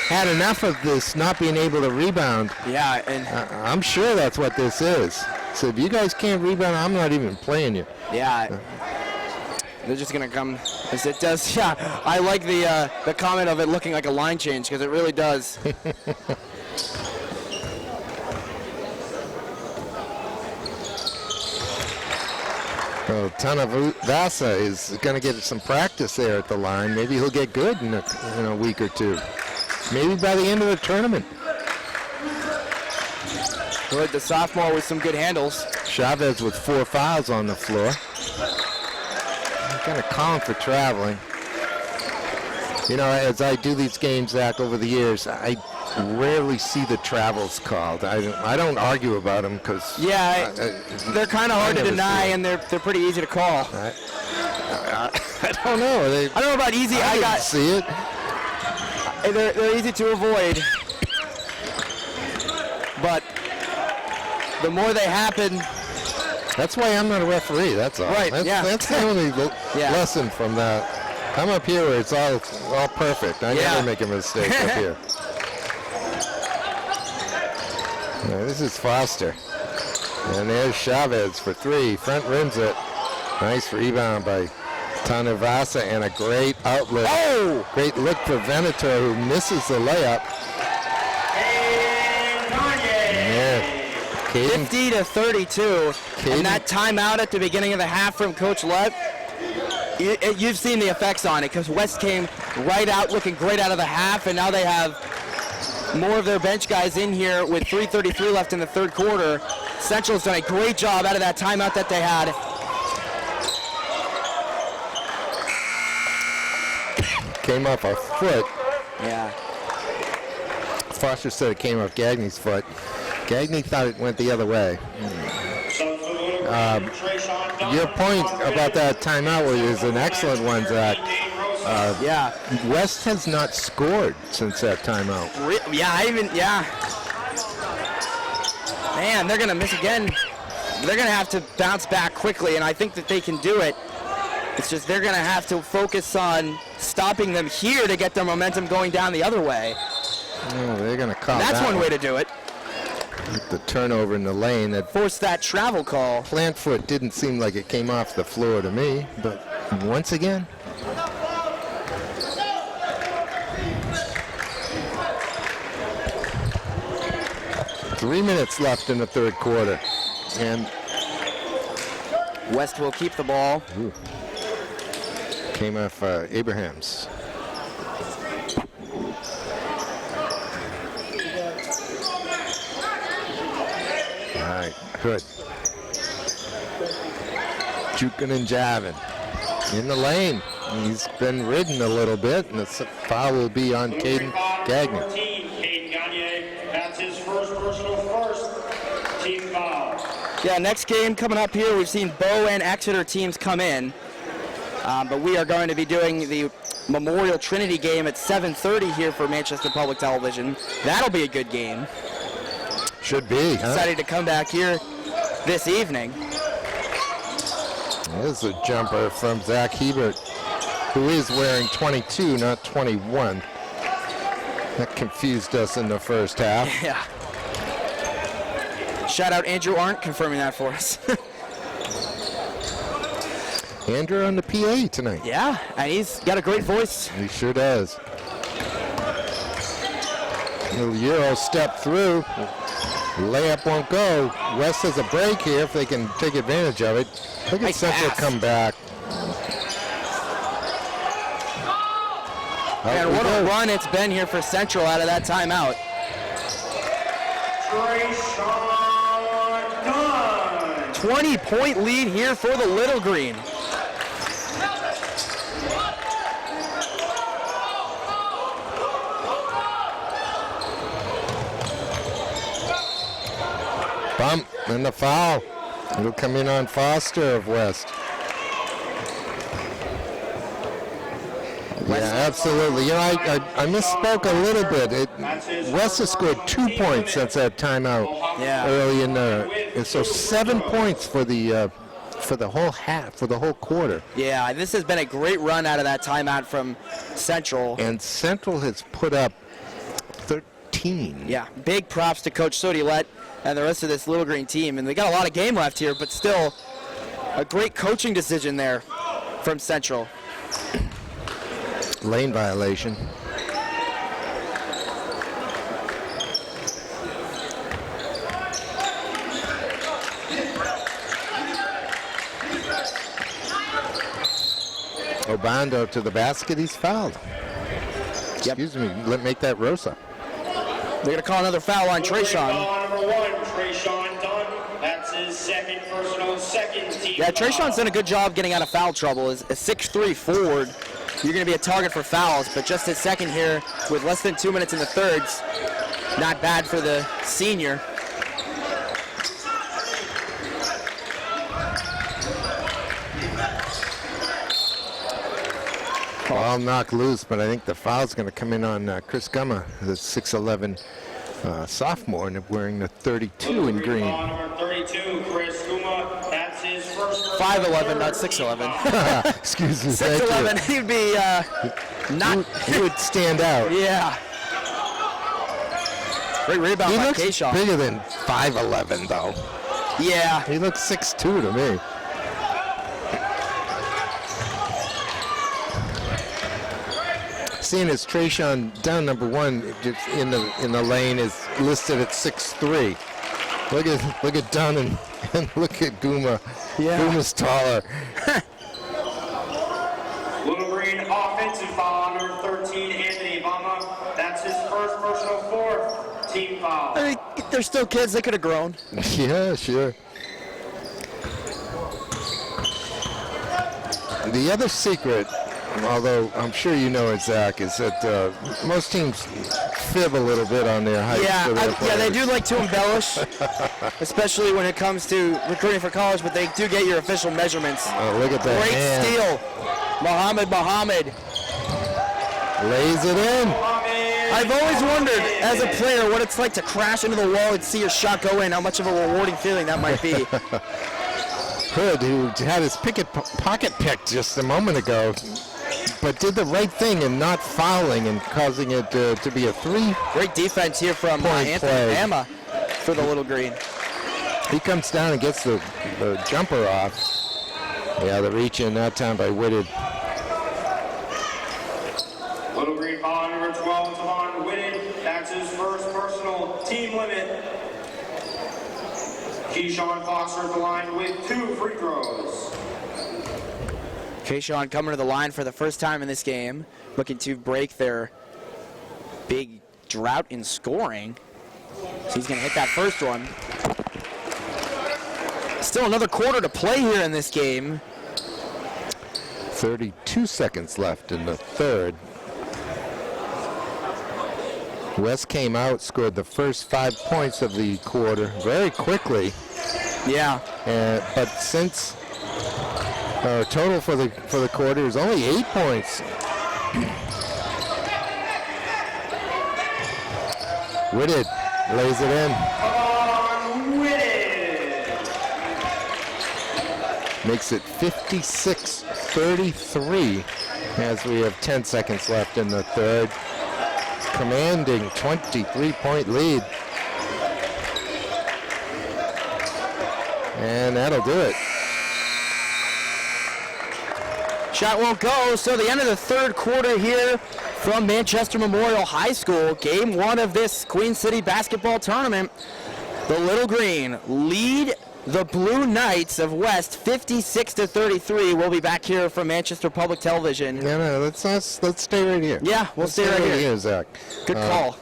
had enough of this not being able to rebound. Yeah, and I'm sure that's what this is. So if you guys can't rebound, I'm not even playing you. Yeah. They're just going to come as it does. Yeah, I like the comment of it looking like a line change because it really does. Well, Tanavasa is going to get some practice there at the line. Maybe he'll get good in a week or two. Maybe by the end of the tournament. Good, the sophomore with some good handles. Chavez with 4 fouls on the floor. I'm going to call him for traveling. You know, as I do these games, Zach, over the years, I rarely see the travels called. I don't argue about them because they're kind of hard to deny, and they're pretty easy to call. I don't know. I don't know about easy. I got see it. They're easy to avoid, but the more they happen. That's why I'm not a referee. That's all. Right. That's the only lesson from that. I'm up here where it's all perfect. I never make a mistake up here. This is Foster. And there's Chavez for 3. Front rims it. Nice rebound by Tanavasa and a great outlet. Oh! Great look for Venator who misses the layup. And 50-32. And that timeout at the beginning of the half from Coach Lett, you've seen the effects on it because West came right out looking great out of the half, and now they have more of their bench guys in here with 3:33 left in the third quarter. Central's done a great job out of that timeout that they had. Came off a foot. Yeah. Foster said it came off Gagne's foot. Gagne thought it went the other way. Your point about that timeout is an excellent one, Zach. West has not scored since that timeout. Man, they're going to miss again. They're going to have to bounce back quickly, and I think that they can do it. It's just they're going to have to focus on stopping them here to get their momentum going down the other way. Oh, they're going to call That's one way to do it. The turnover in the lane that forced that travel call. Plant foot didn't seem like it came off the floor to me, but once again. Three minutes left in the third quarter, and West will keep the ball. Ooh. Came off Abrahams. All right, good. Juking and jiving in the lane. He's been ridden a little bit, and the foul will be on Caden Gagne. That's his first personal team foul. Yeah, next game coming up here, we've seen Bow and Exeter teams come in, but we are going to be doing the Memorial Trinity game at 7:30 here for Manchester Public Television. That'll be a good game. Should be, huh? Decided to come back here this evening. There's a jumper from Zach Hebert, who is wearing 22, not 21. That confused us in the first half. Yeah. Shout out Andrew Arndt confirming that for us. Andrew on the PA tonight. Yeah, and he's got a great voice. He sure does. Little Euro step through. Layup won't go. West has a break here if they can take advantage of it. Look at Central come back. And what a run it's been here for Central out of that timeout. 20-point lead here for the Little Green. Bump and the foul. It'll come in on Foster of West. Yeah, absolutely. You know, I misspoke a little bit. West has scored 2 points since that timeout early in the. And so 7 points for the whole half, for the whole quarter. Yeah, this has been a great run out of that timeout from Central. And Central has put up 13. Yeah, big props to Coach Sodilette and the rest of this Little Green team. And they got a lot of game left here, but still a great coaching decision there from Central. Lane violation. Obando to the basket, he's fouled. Excuse me, make that Rosa. They're going to call another foul on Trayshawn. Number 1, Trayshawn Dunn. That's his second personal, second team. Yeah, Trayshawn's done a good job getting out of foul trouble. Is a 6'3" forward. you're going to be a target for fouls. But just a second here with less than 2 minutes in the thirds. Not bad for the senior. Ball knocked loose, but I think the foul's going to come in on Chris Gumma, the 6'11" sophomore, and wearing the 32 in green. Ball number 32, Chris Gumma. That's his first. 5'11", not 6'11". Excuse me. thank you. 6'11", he'd be not. He would stand out. Yeah. Great rebound He by looks Kayshawn. bigger than 5'11", though. Yeah. He looks 6'2" to me. Seeing as Trayshawn down number 1 just in the lane is listed at 6'3". Look at Dunn and look at Guma. Yeah. Guma's taller. Little Green offensive foul on number 13, Anthony Bama. That's his first personal 4th team foul. I think they're still kids. They could have grown. Yeah, sure. The other secret, although I'm sure you know it, Zach, is that most teams fib a little bit on their height. Yeah, for their they players. do like to embellish, especially when it comes to recruiting for college, but they do get your official measurements. Oh, look at that Great hand. steal. Muhammad. Lays it in. I've always wondered, as a player, what it's like to crash into the wall and see your shot go in, how much of a rewarding feeling that might be. Hood, who had his pocket picked just a moment ago, but did the right thing in not fouling and causing it to be a 3. Great defense here from Point Anthony play. Bama for the Little Green. He comes down and gets the jumper off. Yeah, the reach in that time by Whitted. Little Green foul number 12, Tavon Whitted. That's his first personal team limit. Keyshawn Foster at the line with 2 free throws. Kayshawn coming to the line for the first time in this game, looking to break their big drought in scoring. So he's going to hit that first one. Still another quarter to play here in this game. 32 seconds left in the third. West came out, scored the first 5 points of the quarter very quickly. Yeah. But since total for the quarter is only 8 points. Whitted lays it in. Makes it 56-33 as we have 10 seconds left in the third. Commanding 23-point lead. And that'll do it. Shot won't go, so the end of the third quarter here from Manchester Memorial High School. Game 1 of this Queen City basketball tournament. The Little Green lead the Blue Knights of West 56-33. We'll be back here from Manchester Public Television. No, let's stay right here. Yeah, we'll Let's stay right here. Zach. Good call.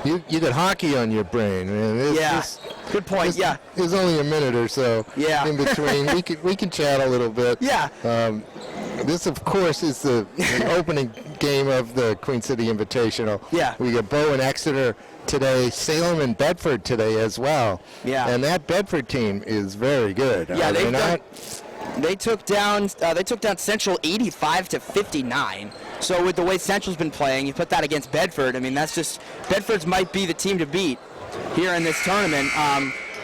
You got hockey on your brain, man. Yeah, good point. Yeah. There's only a minute or so Yeah. in between. we can chat a little bit. Yeah. This, of course, is the opening game of the Queen City Invitational. Yeah. We got Bow and Exeter today, Salem and Bedford today as well. Yeah. And that Bedford team is very good. Yeah, They they took down Central 85-59. So with the way Central's been playing, you put that against Bedford. I mean, Bedford's might be the team to beat here in this tournament.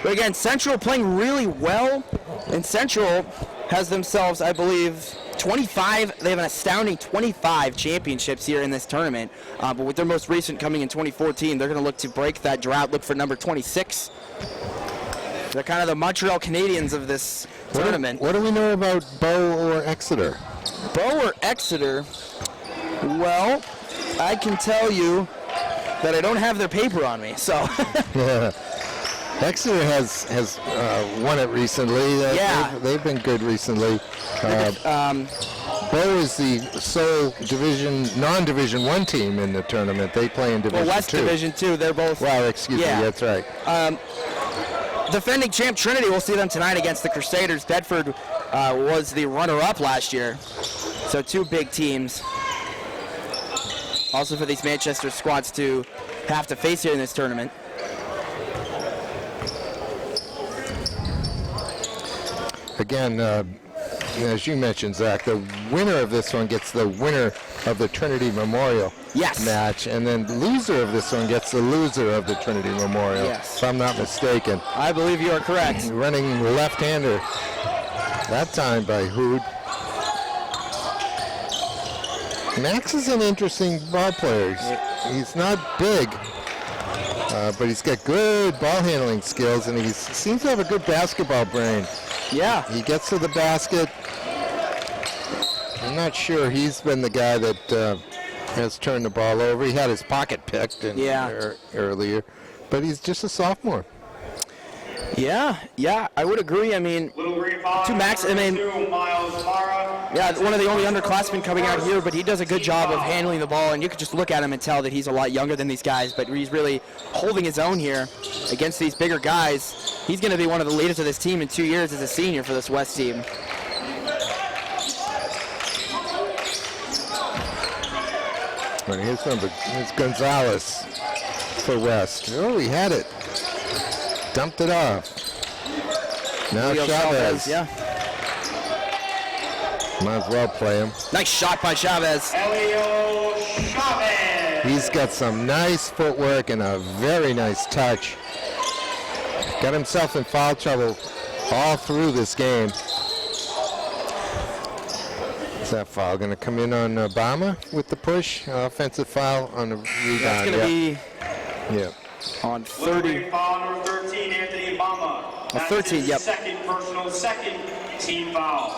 But again, Central playing really well, and Central has themselves, I believe, 25. They have an astounding 25 championships here in this tournament. But with their most recent coming in 2014, they're going to look to break that drought. Look for number 26. They're kind of the Montreal Canadiens of this tournament. What do we know about Bow or Exeter? Bow or Exeter? Well, I can tell you that I don't have their paper on me, so. Exeter has won it recently. Yeah. They've been good recently. Bow is the sole non-Division 1 team in the tournament. They play in Division 2. West Division 2, they're both. Well, excuse me, that's right. Defending champ Trinity, we'll see them tonight against the Crusaders. Bedford was the runner-up last year. So 2 big teams. Also for these Manchester squads to have to face here in this tournament. Again, as you mentioned, Zach, the winner of this one gets the winner of the Trinity Memorial match, and then the loser of this one gets the loser of the Trinity Memorial, if I'm not mistaken. I believe you are correct. Running left-hander that time by Hood. Max is an interesting ball player. He's not big, but he's got good ball handling skills, and he seems to have a good basketball brain. Yeah. He gets to the basket. I'm not sure he's been the guy that has turned the ball over. He had his pocket picked earlier, but he's just a sophomore. Yeah, I would agree. I mean, to Max, I mean, one of the only underclassmen coming out here, but he does a good job of handling the ball, and you could just look at him and tell that he's a lot younger than these guys, but he's really holding his own here against these bigger guys. He's going to be one of the leaders of this team in 2 years as a senior for this West team. But here's Gonzalez for West. Oh, he had it. Dumped it off. Now Chavez. Yeah. Might as well play him. Nice shot by Chavez. Elio Chavez. He's got some nice footwork and a very nice touch. Got himself in foul trouble all through this game. Is that foul going to come in on Obama with the push? Offensive foul on the rebound. That's going to be on 30. Foul number 13, Anthony Obama. That's 13, his second team foul.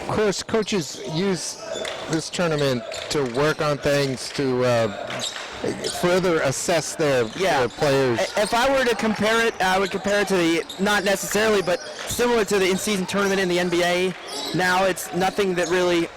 Of course, coaches use this tournament to work on things, to further assess their players. If I were to compare it, I would compare it to the, not necessarily, but similar to the in-season tournament in the NBA. Now it's nothing that really,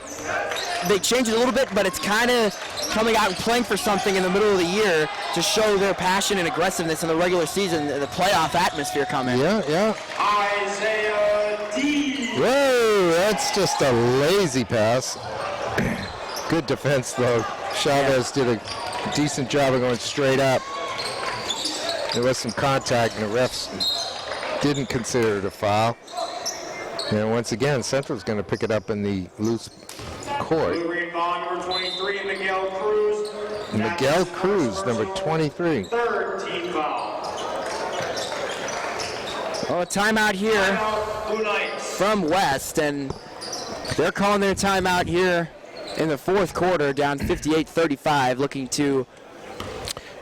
they change it a little bit, but it's kind of coming out and playing for something in the middle of the year to show their passion and aggressiveness in the regular season, the playoff atmosphere coming. Yeah. Isaiah D. Whoa, that's just a lazy pass. Good defense, though. Chavez did a decent job of going straight up. There was some contact, and the refs didn't consider it a foul. And once again, Central's going to pick it up in the loose court. Blue-green foul number 23, Miguel Cruz. Miguel Cruz, number 23. Third team foul. Oh, a timeout here Blue Knights. from West, and they're calling their timeout here in the fourth quarter, down 58-35, looking to...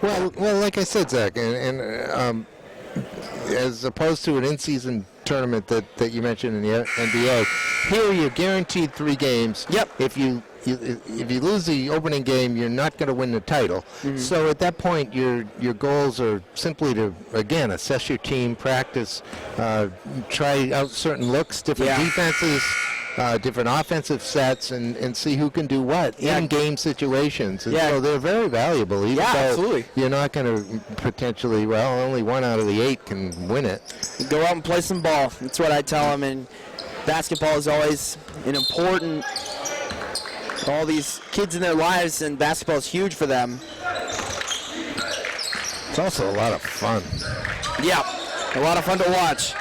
Well, like I said, Zach, and as opposed to an in-season tournament that you mentioned in the NBA, here you're guaranteed 3 games. Yep. If you lose the opening game, you're not going to win the title. Mm-hmm. So at that point, your goals are simply to, again, assess your team, practice, try out certain looks, different defenses, different offensive sets, and see who can do what in game situations. And so they're very valuable, even though absolutely. You're not going to potentially, only 1 out of the 8 can win it. Go out and play some ball. That's what I tell them. And basketball is always an important, all these kids in their lives, and basketball is huge for them. It's also a lot of fun. Yeah, a lot of fun to watch.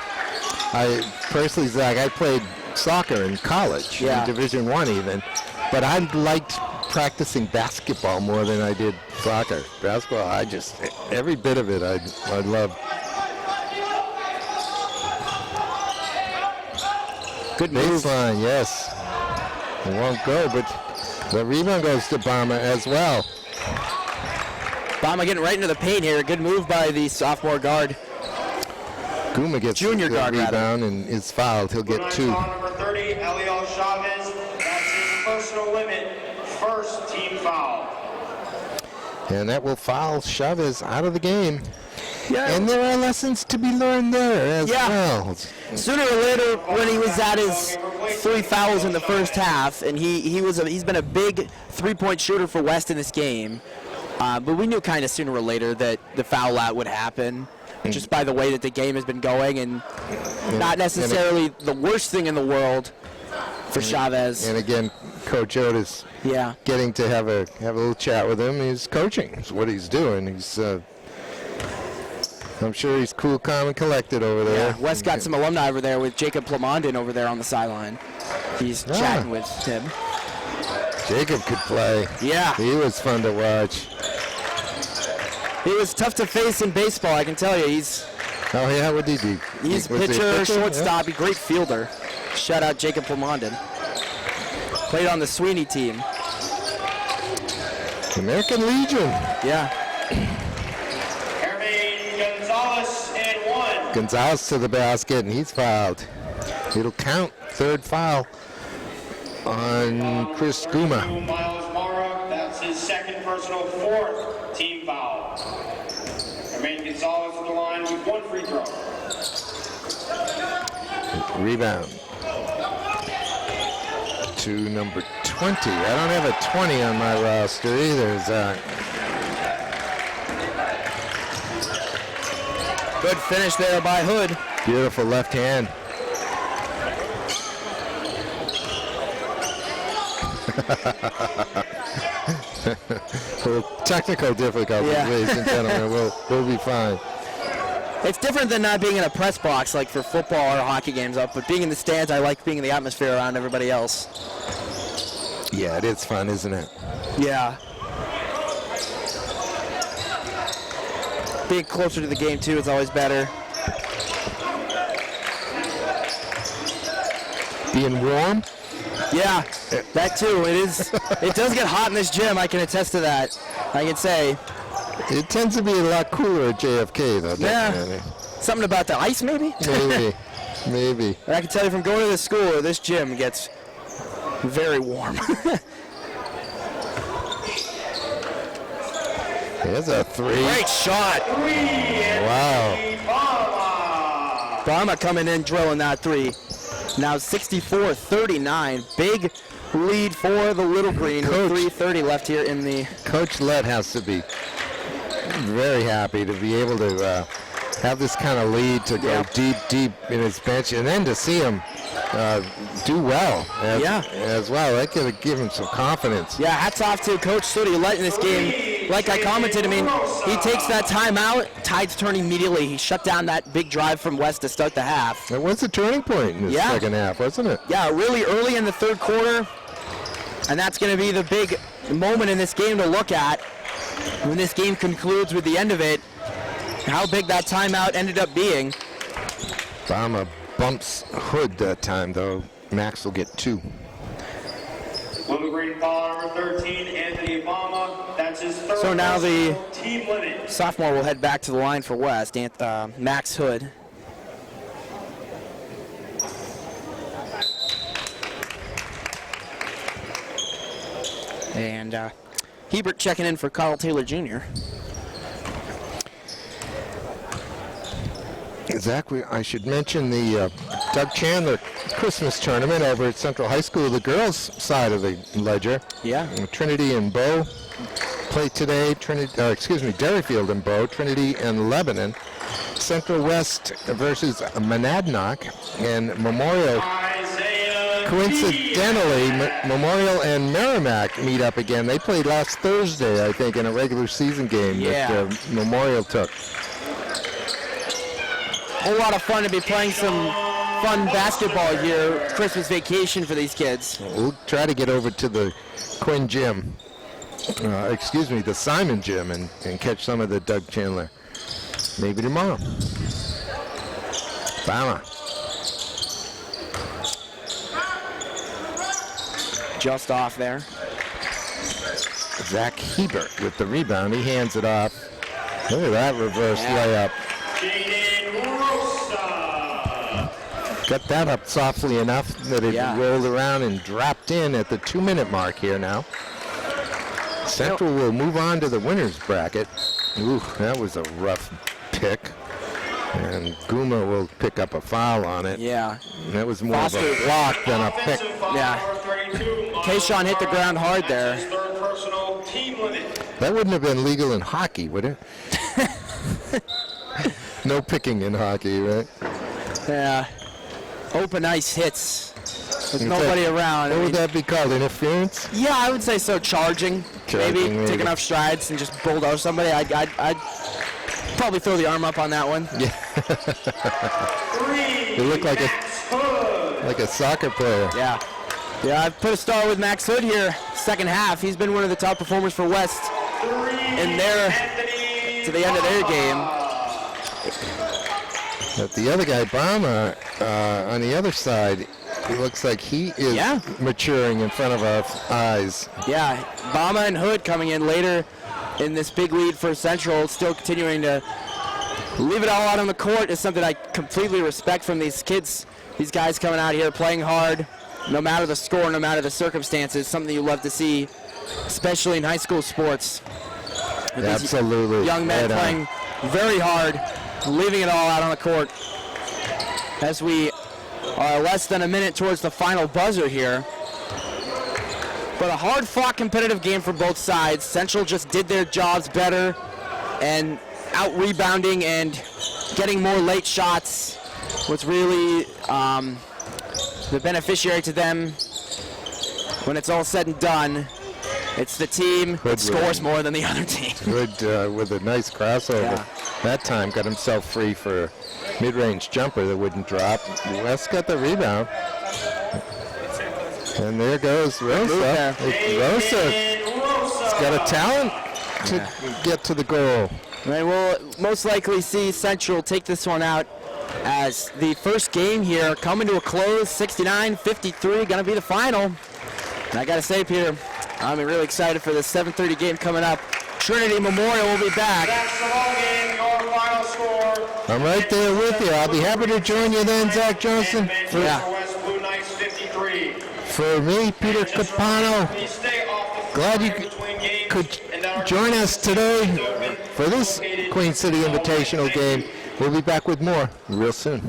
I personally, Zach, I played soccer in college, in Division I even, but I liked practicing basketball more than I did soccer. Basketball, every bit of it I loved. Good baseline, yes. It won't go, but the rebound goes to Bama as well. Bama getting right into the paint here. Good move by the sophomore guard. Guma gets Junior the guard, rebound and is fouled. He'll get 2. Number 30, Elio Chavez. That's his personal limit. First team foul. And that will foul Chavez out of the game. Yeah. And there are lessons to be learned there as well. Sooner or later, when he was at his 3 fouls in the first half, and he's been a big 3-point shooter for West in this game, but we knew kind of sooner or later that the foul out would happen. just by the way that the game has been going, and not necessarily the worst thing in the world for Chavez. And again, Coach Otis Yeah. getting to have a little chat with him. He's coaching. It's what he's doing. He's I'm sure he's cool, calm, and collected over there. Yeah, Wes got some alumni over there with Jacob Plamondon over there on the sideline. He's chatting with him. Jacob could play. Yeah. He was fun to watch. He was tough to face in baseball, I can tell you. Oh, yeah, what did he do? He's Was he a pitcher, shortstop, a great fielder. Shout out Jacob Plamondon. Played on the Sweeney team. American Legion. Yeah. Gonzalez and 1. Gonzalez to the basket, and he's fouled. It'll count. Third foul on Chris Guma. Miles Mara, that's his second personal, 4th team foul. Jermaine Gonzalez at the line with 1 free throw. Rebound to number 20. I don't have a 20 on my roster either, Zach. Good finish there by Hood. Beautiful left hand. Little technical difficulties, Yeah. ladies and gentlemen. We'll be fine. It's different than not being in a press box like for football or hockey games up, but being in the stands, I like being in the atmosphere around everybody else. Yeah, it is fun, isn't it? Yeah. Being closer to the game, too, is always better. Being warm? Yeah, that too. It does get hot in this gym. I can attest to that. I can say. It tends to be a lot cooler at JFK, though. Yeah. Definitely. Something about the ice, maybe? Maybe. And I can tell you from going to this school, or this gym gets very warm. There's a 3. Great shot. Wow. Barma coming in, drilling that 3. Now 64-39. Big lead for the Little Green with 3:30 left here in the... Coach Lett has to be very happy to be able to have this kind of lead to go deep in his bench, and then to see him do well as well. That could give him some confidence. Yeah, hats off to Coach Sooty Lett in this game. Like I commented, I mean, he takes that timeout, tides turn immediately. He shut down that big drive from West to start the half. It was a turning point in the second half, wasn't it? Yeah, really early in the third quarter, and that's going to be the big moment in this game to look at when this game concludes with the end of it, how big that timeout ended up being. Obama bumps Hood that time, though. Max will get 2. Little Green foul number 13, Anthony Obama. That's his third. So now the team limit. sophomore will head back to the line for West, Max Hood. And Hebert checking in for Carl Taylor Jr. Exactly. I should mention the Doug Chandler Christmas tournament over at Central High School, the girls' side of the ledger. Yeah. Trinity and Bow play today. Derryfield and Bow, Trinity and Lebanon. Central West versus Monadnock, and Memorial. Coincidentally, Memorial and Merrimack meet up again. They played last Thursday, I think, in a regular season game that Memorial took. A whole lot of fun to be playing some fun basketball here. Christmas vacation for these kids. We'll try to get over to the Quinn Gym, the Simon Gym, and catch some of the Doug Chandler. Maybe tomorrow. Bama. Just off there. Zach Hebert with the rebound. He hands it off. Look at that reverse layup. Got that up softly enough that it rolled around and dropped in at the 2-minute mark here now. Central will move on to the winner's bracket. Ooh, that was a rough pick. And Guma will pick up a foul on it. Yeah. That was more of a block than a pick. Yeah. Kayshawn hit the ground hard there. That wouldn't have been legal in hockey, would it? No picking in hockey, right? Yeah. Open ice hits. There's nobody around. What would that be called? Interference? Yeah, I would say so. Charging. Maybe take enough strides and just bulldoze somebody. I'd probably throw the arm up on that one. Yeah. You look like a soccer player. Yeah. Yeah, I've put a star with Max Hood here. Second half, he's been one of the top performers for West in their to the end of their game. But the other guy, Bama, on the other side, he looks like he is maturing in front of our eyes. Yeah, Bama and Hood coming in later in this big lead for Central, still continuing to leave it all out on the court is something I completely respect from these kids. These guys coming out here playing hard, no matter the score, no matter the circumstances, something you love to see, especially in high school sports. With these Absolutely. young men playing very hard, leaving it all out on the court. As we are less than a minute towards the final buzzer here. But a hard-fought competitive game for both sides. Central just did their jobs better and out-rebounding and getting more late shots was really the beneficiary to them. When it's all said and done, it's the team that scores more than the other team. Good with a nice crossover. Yeah. That time got himself free for a mid-range jumper that wouldn't drop. West got the rebound. And there goes Rosa. Rosa's got a talent to get to the goal. And we'll most likely see Central take this one out as the first game here coming to a close, 69-53, gonna be the final. And I gotta say, Peter, I'm really excited for this 7:30 game coming up. Trinity Memorial will be back. That's the ball game, your final score. I'm right there with you. I'll be happy to join you then, Zach Johnson. West Blue Knights 53. For me, Peter Capano, glad you could join us today for this Queen City Invitational game. We'll be back with more real soon.